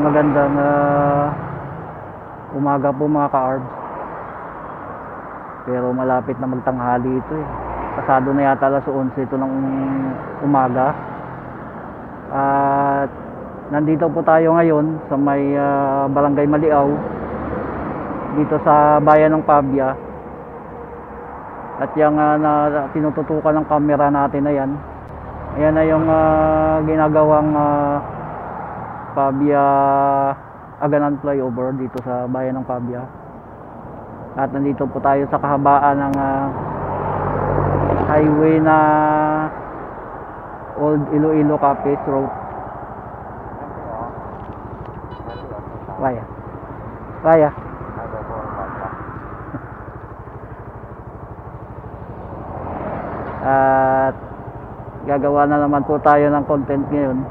Magandang umaga po mga ka-arbs. Pero malapit na magtanghali ito eh. Pasado na yata alas 11 ito ng umaga. At nandito po tayo ngayon sa may Barangay Maliaw, dito sa bayan ng Pabia. At yung tinututukan ng camera natin na yan, ayan na yung ginagawang Pabia Aganan flyover dito sa bayan ng Pabia. At nandito po tayo sa kahabaan ng highway na Old Iloilo Capiz Road. Raya. At gagawa na naman po tayo ng content ngayon.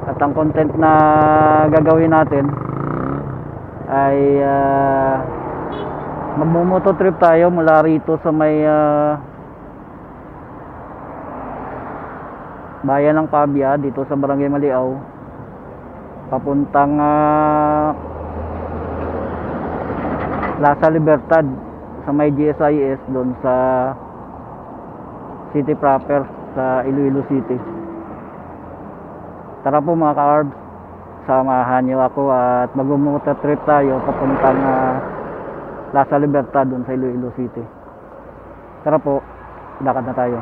At ang content na gagawin natin ay magmumoto trip tayo mula rito sa may bayan ng Pabia, dito sa Barangay Maliaw, papuntang Plaza Libertad sa may GSIS, doon sa city proper sa Iloilo City. Tara po mga ka-arbs, samahan niyo ako at mag-motor trip tayo papuntang Plaza Libertad doon sa Iloilo City. Tara po, lakad na tayo.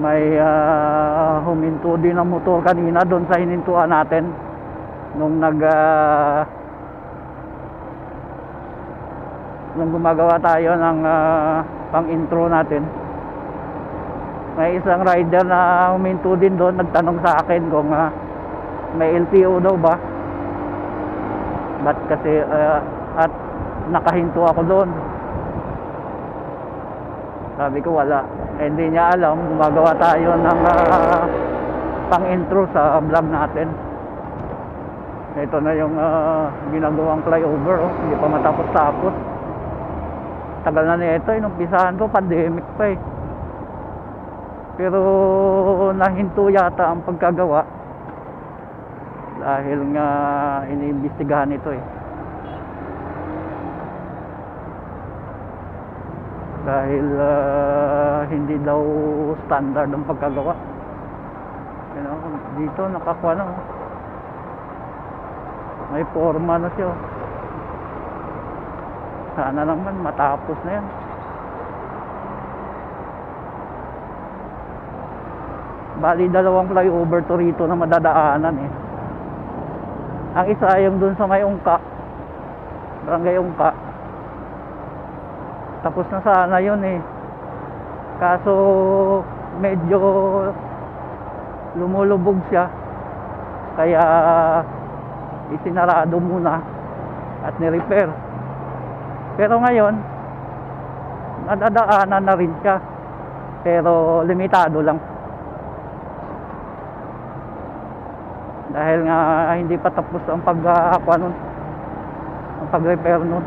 May huminto din ang motor kanina doon sa hinintuan natin nung nung gumagawa tayo ng pang intro natin. May isang rider na huminto din doon, nagtanong sa akin kung may LTO daw ba, ba't kasi at nakahinto ako doon. Sabi ko wala, hindi niya alam, gumagawa tayo ng pang intro sa vlog natin. Ito na yung ginagawang flyover, hindi pa matapos-tapos. Tagal na nito, inumpisahan ko, pandemic pa eh. Pero nahinto yata ang pagkagawa dahil nga iniimbestigahan ito eh. Dahil hindi daw standard ang pagkagawa. Dito nakakuha na, may forma na siya. Sana naman matapos na yan. Bali dalawang flyover to rito na madadaanan eh. Ang isa yung dun sa may Ungka, Barangay Ungka. Tapos na sana yun eh. Kaso medyo lumulubog siya, kaya isinarado muna at ni-repair. Pero ngayon nadadaanan na rin siya, pero limitado lang dahil nga hindi pa tapos ang pag-repair nun.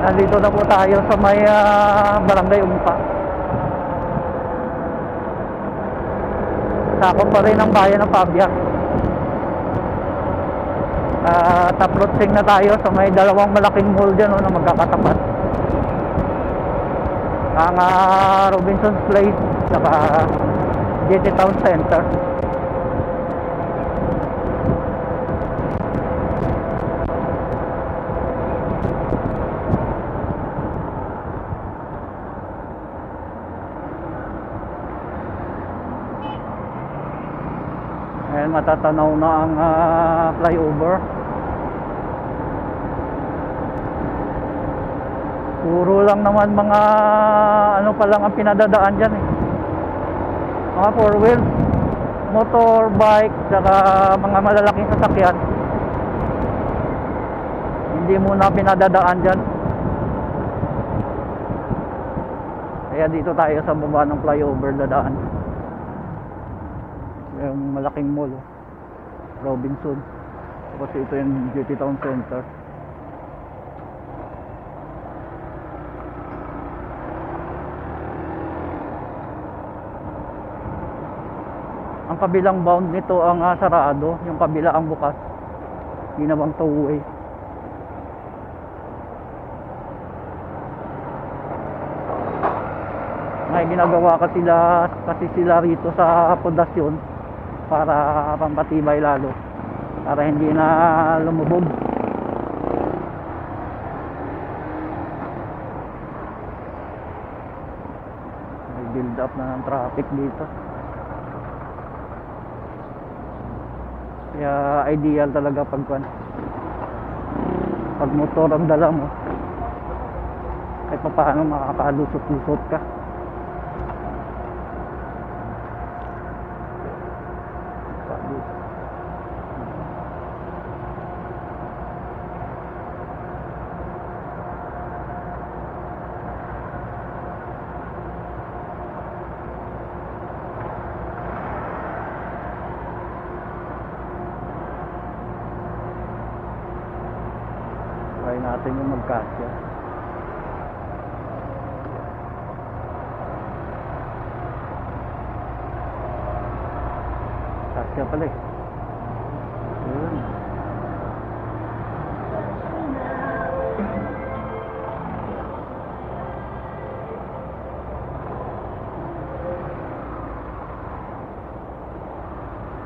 Nandito na po tayo sa may Barangay Ungka. Sakop pa rin ang bayan ng Pabia. Approaching na tayo sa may dalawang malaking mall dyan na magkakatapat. Ang Robinson's Place saka GT Town Center. Ayan, matatanaw na ang flyover. Puro lang naman mga ano pa lang ang pinadadaan dyan eh. Mga 4-wheel, motorbike, saka mga malalaking sasakyan. Hindi muna pinadadaan dyan. Kaya dito tayo sa baba ng flyover dadaan. Yung malaking mall, Robinson. Tapos ito yung GT Town Center. Ang kabilang bound nito ang sarado, yung kabila ang bukas. Ginawang two-way. May ginagawa kasi sila rito sa pundasyon para pampatibay lalo, para hindi na lumubog. May build up na ng traffic dito. Kaya ideal talaga pag motor ang dala mo, kahit pa paano makakalusot-lusot ka. Try natin yung magkasya. Kasya pala eh. Yun.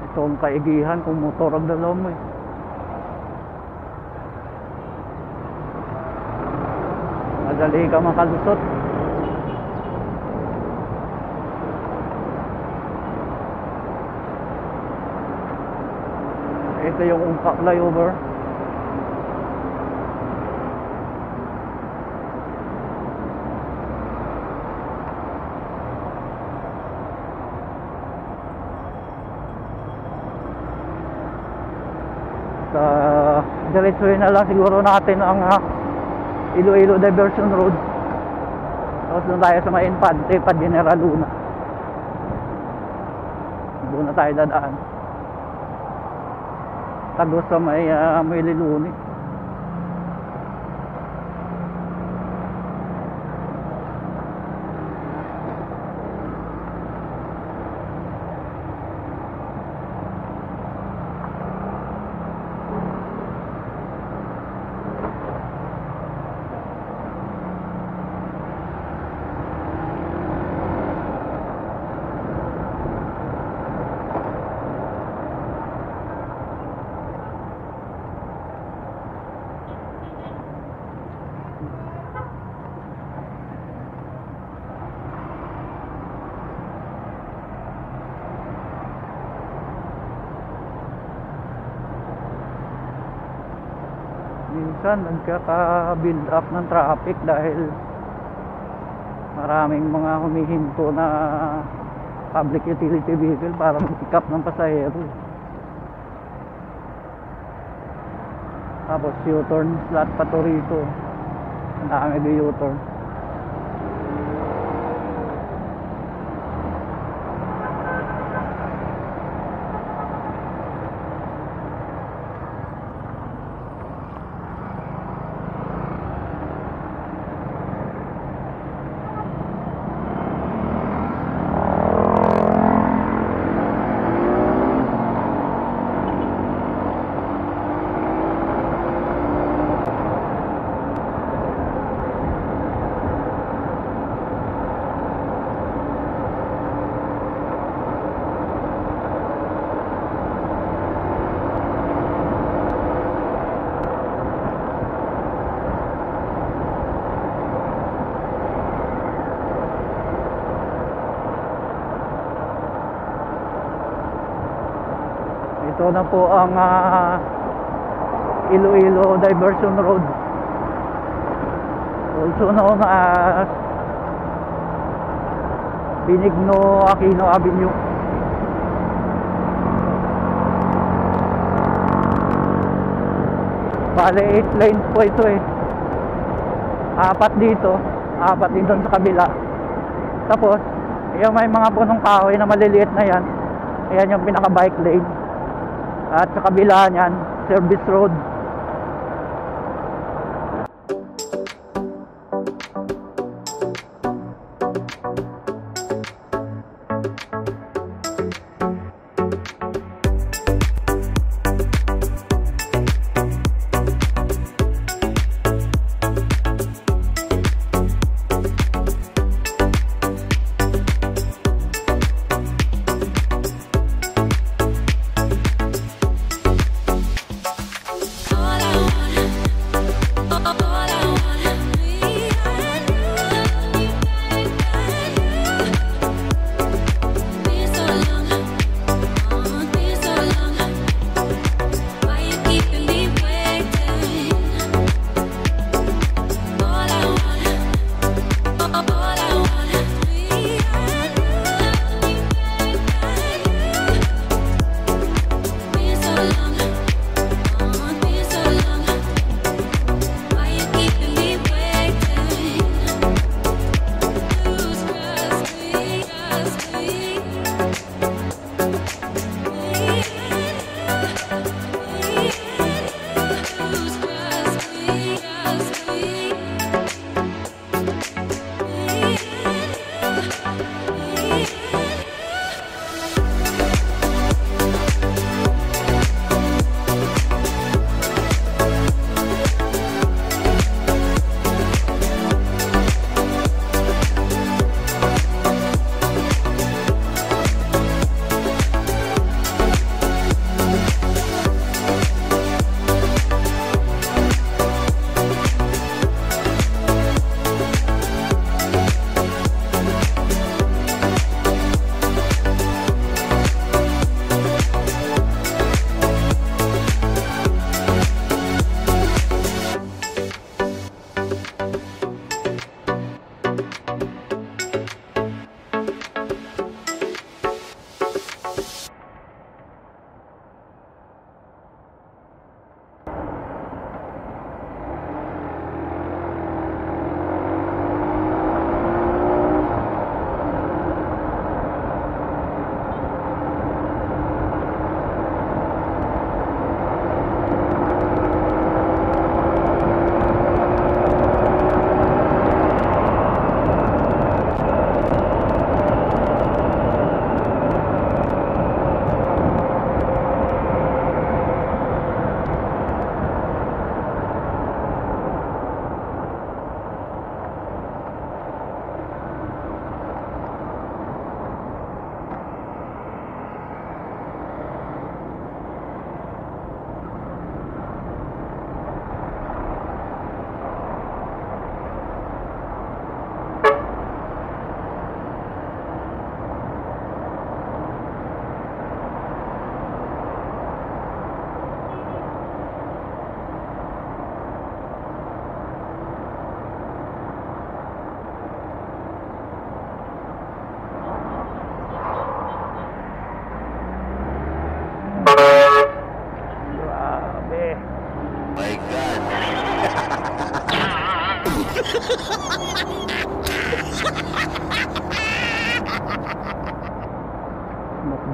Ito ang kaigihan kung motor ang dalaw mo eh. Madali ka makalusot. Ito yung Ungka flyover. Sa diretsuhin na lang siguro natin ang Iloilo Diversion Road. Tapos doon tayo sa may Infante pa General Luna. Doon na tayo dadaan. Tagos sa may Liluni. Minsan nagkaka-build up ng traffic dahil maraming mga humihinto na public utility vehicle para mag-pick up ng pasahero. Tapos U-turn slot pa to rito. Ang dami do U-turn. ito na po ang Iloilo Diversion Road, also known as Benigno Aquino Avenue. Bale 8 lanes po ito eh. 4 dito, 4 din doon sa kabila. Tapos yung may mga punong kahoy na maliliit na yan, ayan yung pinaka bike lane. At sa kabila niyan, service road.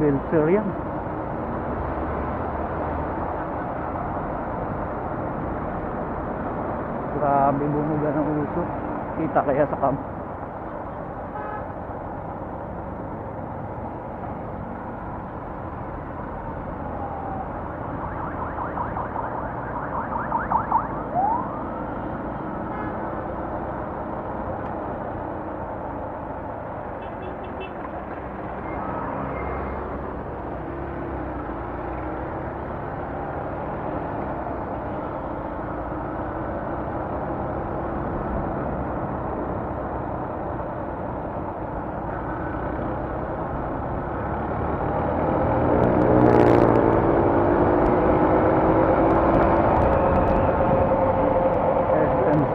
Belser yan. Grabe bumuga ng uso. Kita kaya sa cam.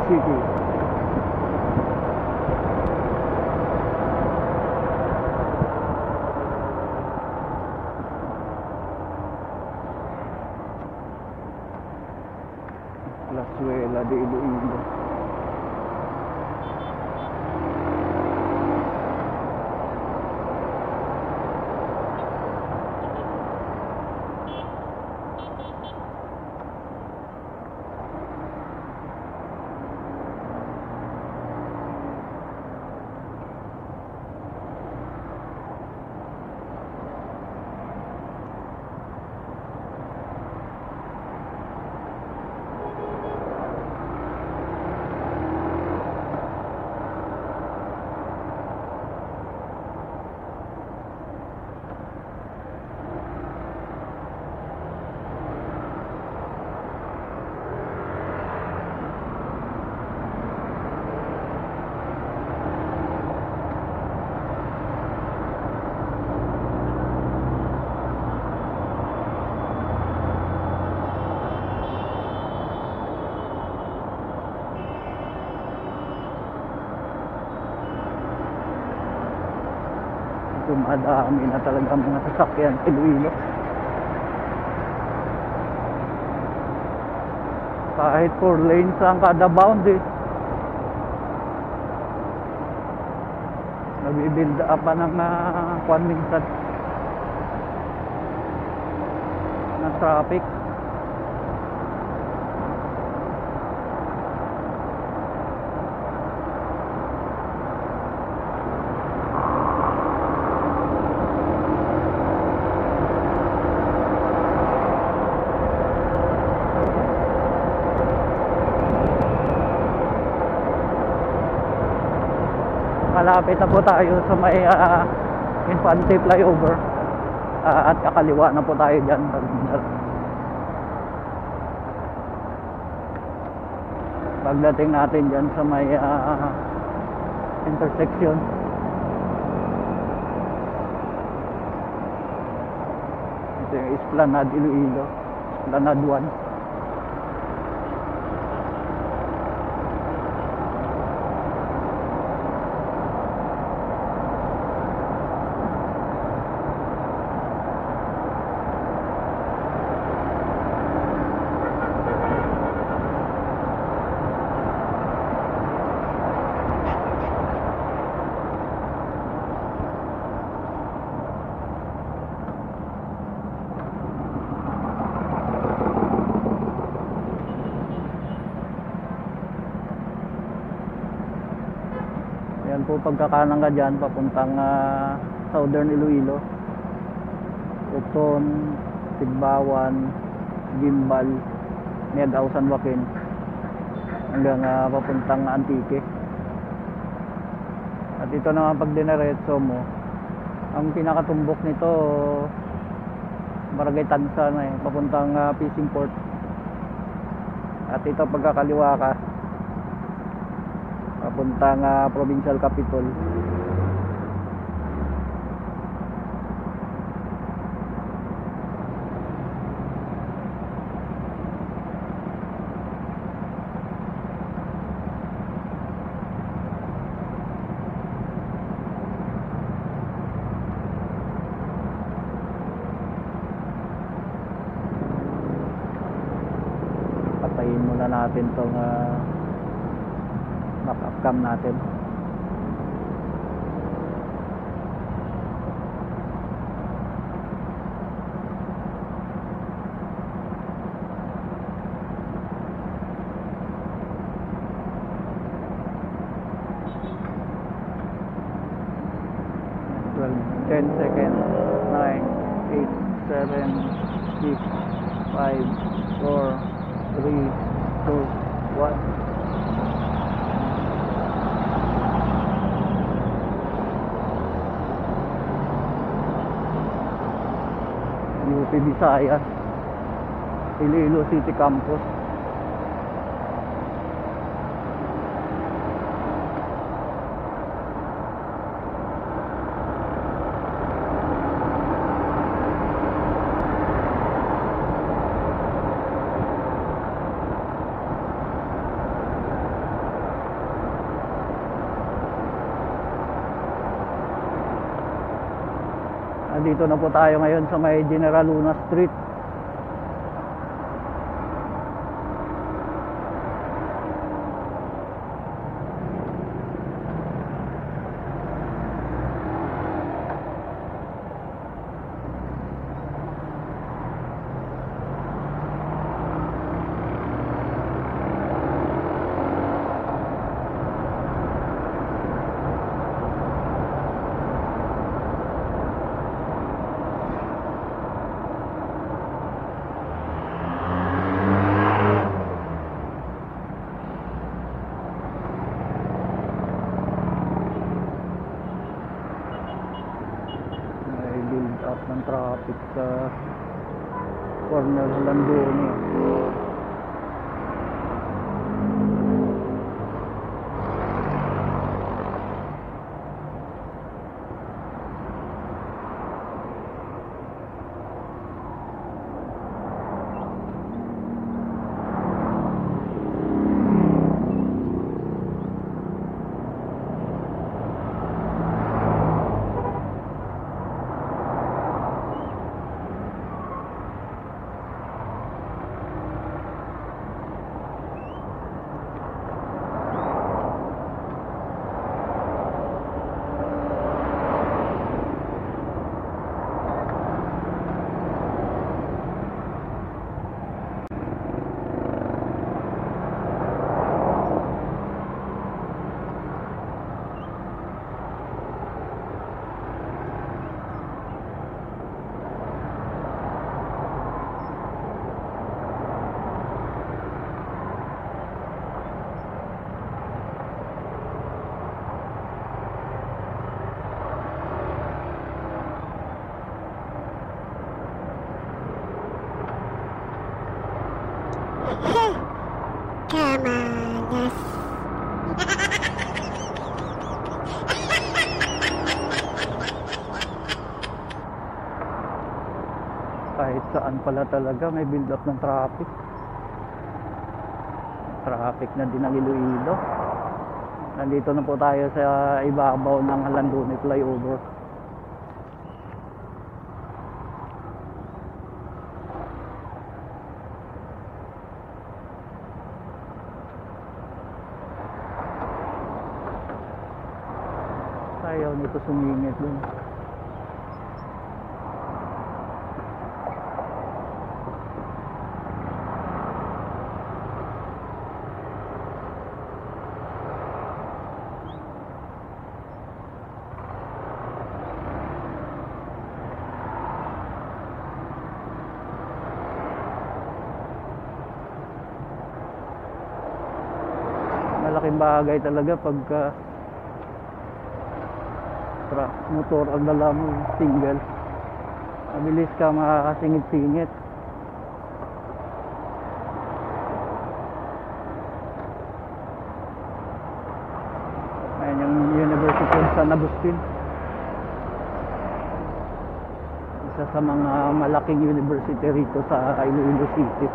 City. Lazuela de Iloilo. Dumadami na talaga ang mga sasakyan sa Iloilo. Kahit 4 lanes ang kada bound eh. Nabibuild up pa ng kwan minsan ng traffic. Malapit na po tayo sa may Infante flyover at kakaliwa na po tayo dyan. Pagdating natin dyan sa may intersection, ito yung Esplanade Iloilo, Esplanade 1. Yan po pagkakanan ka dyan papuntang Southern Iloilo, Uton, Tigbawan, Gimbal, Miagao, San Joaquin hanggang papuntang Antique. At ito naman pag dinaretso mo, ang pinakatumbok nito Barangay Tansa na papuntang Fishing Port. At ito pagkakaliwa ka papuntang Provincial Capitol. Patayin muna natin tong backup cam natin. Well, 10 seconds. 9, 8, 7, 6, 5, 4, 3, 2, 1. UP Visayas, Iloilo City Campus. Nandito na po tayo ngayon sa may General Luna Street. Build up ng traffic sa corner Landone. Come on, yes. Kahit saan pala talaga may build up ng traffic. Traffic na din ang Iloilo. Nandito na po tayo sa ibabaw ng Landone flyover. Ayaw nito sumingit dun. Malaking bagay talaga pagka motor ang dala mo, single. Mabilis ka makakasingit-singit. Ayan yung University of San Agustin. Isa sa mga malaking university rito sa Iloilo City.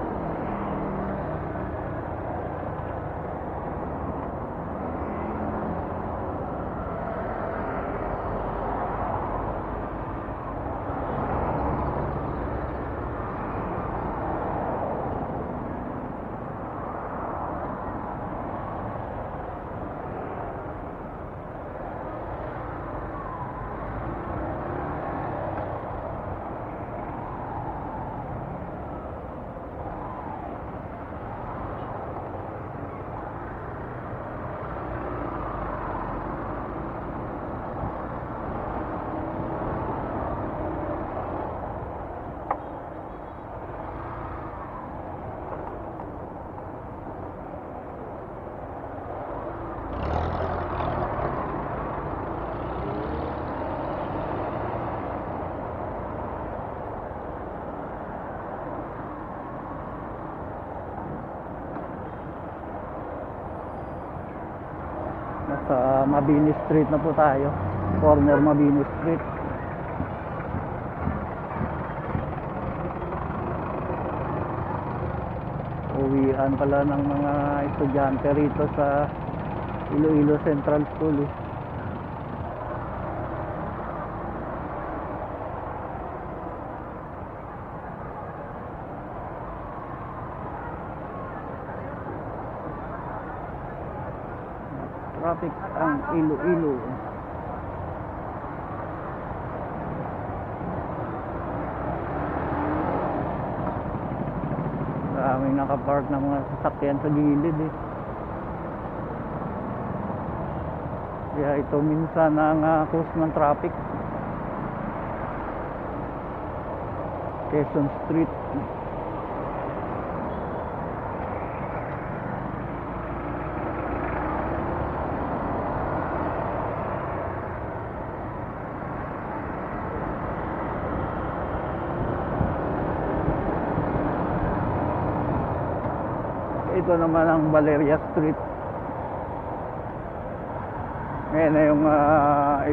Nasa Mabini Street na po tayo. Corner Mabini Street. Uwian pala ng mga estudyante rito sa Iloilo Central School. Traffic ang Iloilo. Maraming nakapark ng mga sasakyan sa gilid eh. Kaya ito minsan ang cause ng traffic. Quezon Street. Ito naman ang Valeria Street. Ngayon na yung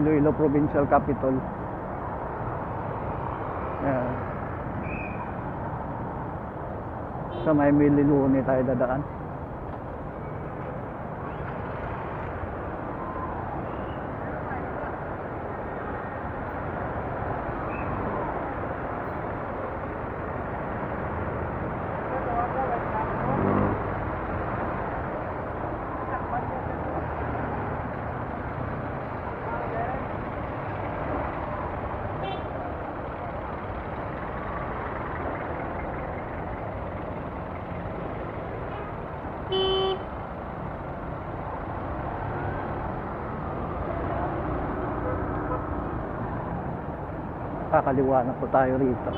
Iloilo Provincial Capital. Ayan. Sa may Mililuni tayo dadaan. Kakaliwa na po tayo rito.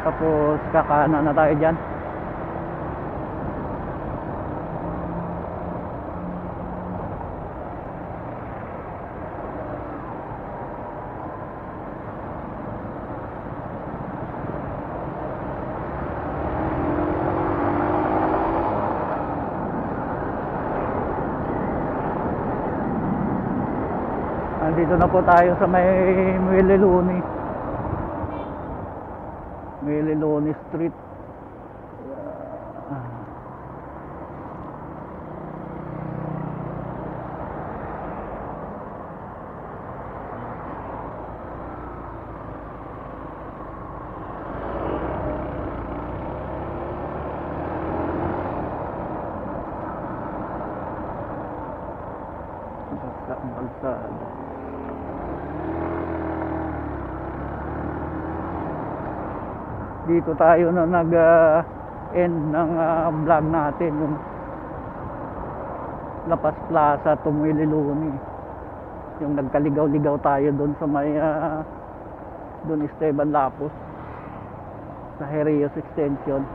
Tapos kakanan na tayo dyan. Dito na po tayo sa may Mililuni Street. Basta ang kalsada. Dito tayo na nag-end ng vlog natin, yung Lapas Plaza to Mililuni. Yung nagkaligaw-ligaw tayo doon sa may doon Esteban Lapus sa Herios Extension.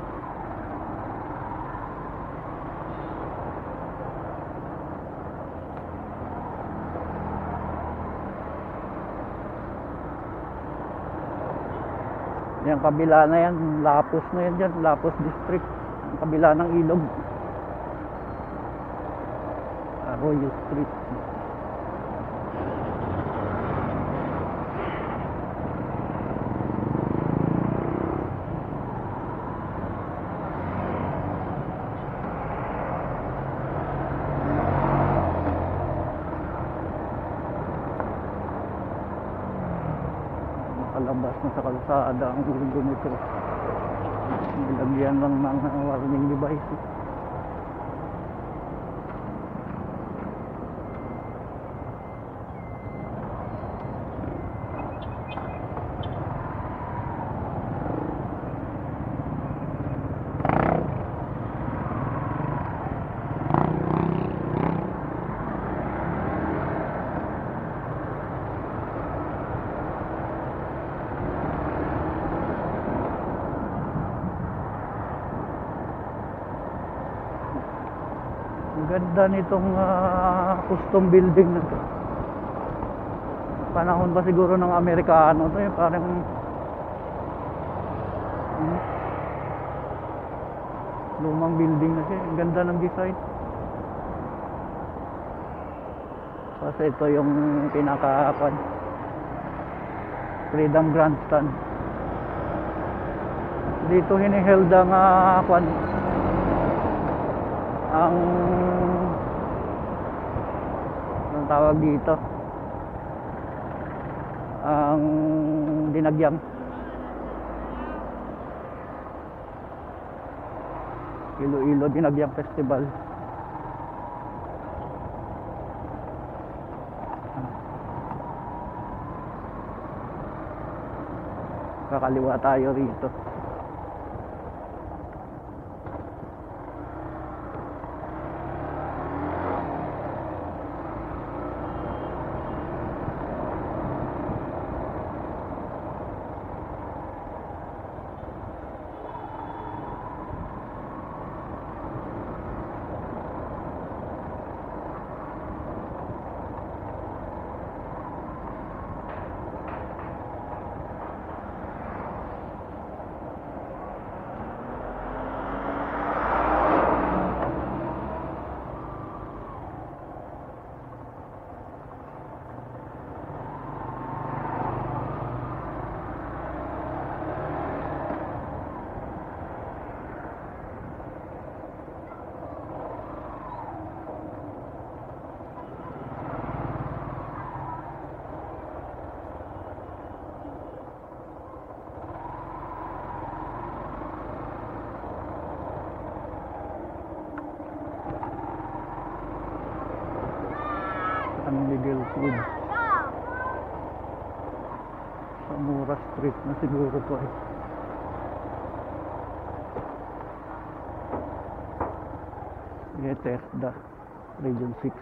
Yung kabila na yan, Lapus na yan dyan, Lapus District. Ang kabila ng ilog. Arroyo Street. Makalabas na sa kalsada ang ganito. Nilagyan lang ng warning device. Ang ganda nitong custom building na to. Panahon pa siguro ng Amerikano to, parang lumang building na siya. Ang ganda ng design. Kasi ito yung pinaka Freedom Grandstand. Dito hiniheld ang anong tawag dito, ang Dinagyang. Iloilo Dinagyang Festival. Kakaliwa tayo rito. San Miguel Food. Samura Street na siguro to eh. Bethesda, Region 6.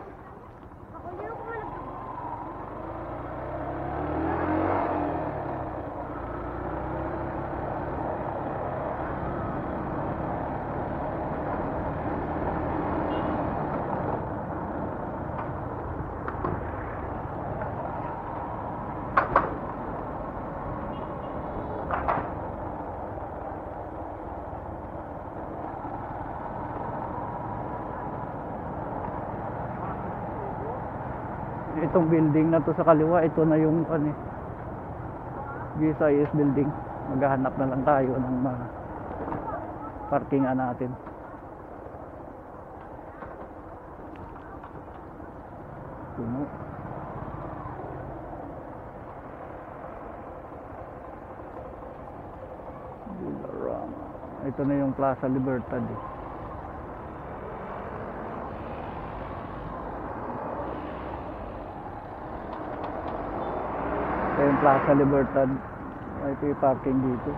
Itong building na to sa kaliwa, ito na yung GSIS building. Maghahanap na lang tayo ng parkingan natin. Puno. Bularama. Ito na yung Plaza Libertad eh. Yung Plaza Libertad, ito yung parking dito.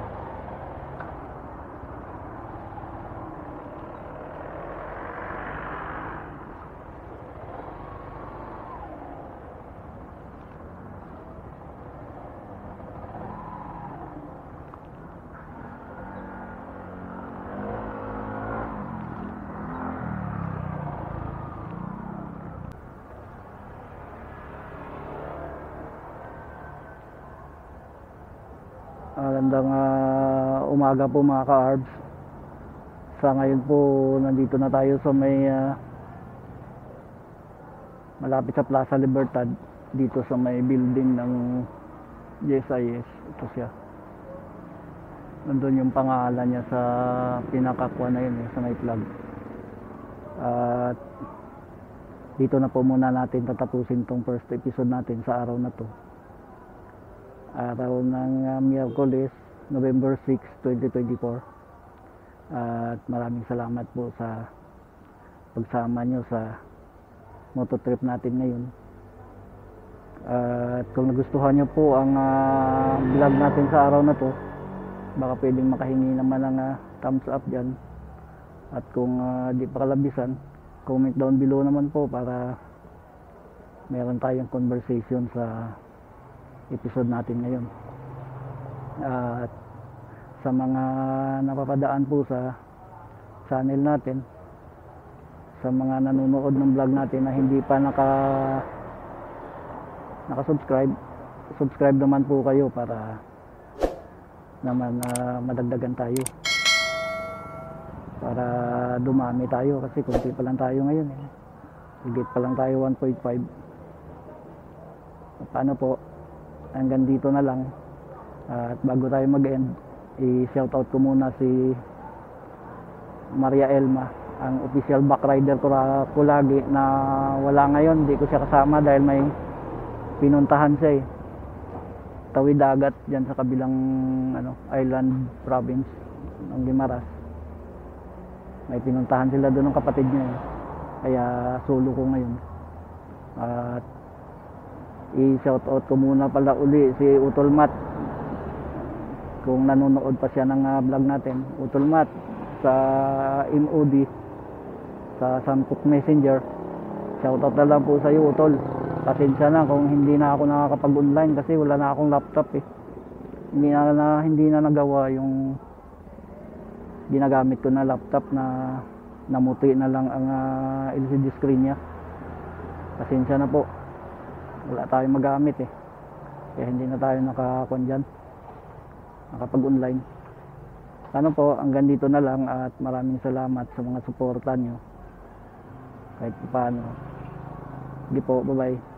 Magandang umaga po mga ka-arbs. Sa ngayon po nandito na tayo sa may malapit sa Plaza Libertad, dito sa may building ng GSIS. Ito siya. Nandun yung pangalan niya sa pinakakwa na yun sa may flag. At dito na po muna natin tatapusin tong first episode natin sa araw na to. Araw ng Miyerkules, November 6, 2024. At maraming salamat po sa pagsama nyo sa mototrip natin ngayon. At kung nagustuhan nyo po ang vlog natin sa araw na to, baka pwedeng makahingi naman ng thumbs up dyan. At kung di pa kalabisan, comment down below naman po para meron tayong conversation sa episode natin ngayon. At sa mga napapadaan po sa channel natin, sa mga nanonood ng vlog natin na hindi pa naka-subscribe, subscribe naman po kayo para naman madagdagan tayo, para dumami tayo, kasi kunti pa lang tayo ngayon eh. Higit pa lang tayo 1.5. Paano po, hanggang dito na lang. At bago tayo mag-end, i-shoutout ko muna si Maria Elma, ang official back rider ko lagi, na wala ngayon, di ko siya kasama dahil may pinuntahan siya eh. tawid dagat dyan sa kabilang island province ng Guimaras. May pinuntahan sila doon ng kapatid niya eh. Kaya solo ko ngayon. At i-shoutout ko muna pala uli si Utolmat. Kung nanonood pa siya ng vlog natin, Utolmat sa MOD sa Samcook Messenger. Shoutout na lang po sa iyo, Utol. Pasensya na kung hindi na ako nakakapag-online kasi wala na akong laptop eh. Hindi na nagawa yung ginagamit ko na laptop na namuti na lang ang LCD screen niya. Pasensya na po. Wala tayong magamit eh. Kaya hindi na tayo nakapag-online. Ano po, hanggang dito na lang at maraming salamat sa mga suporta nyo. Kahit paano. Sige po, bye-bye.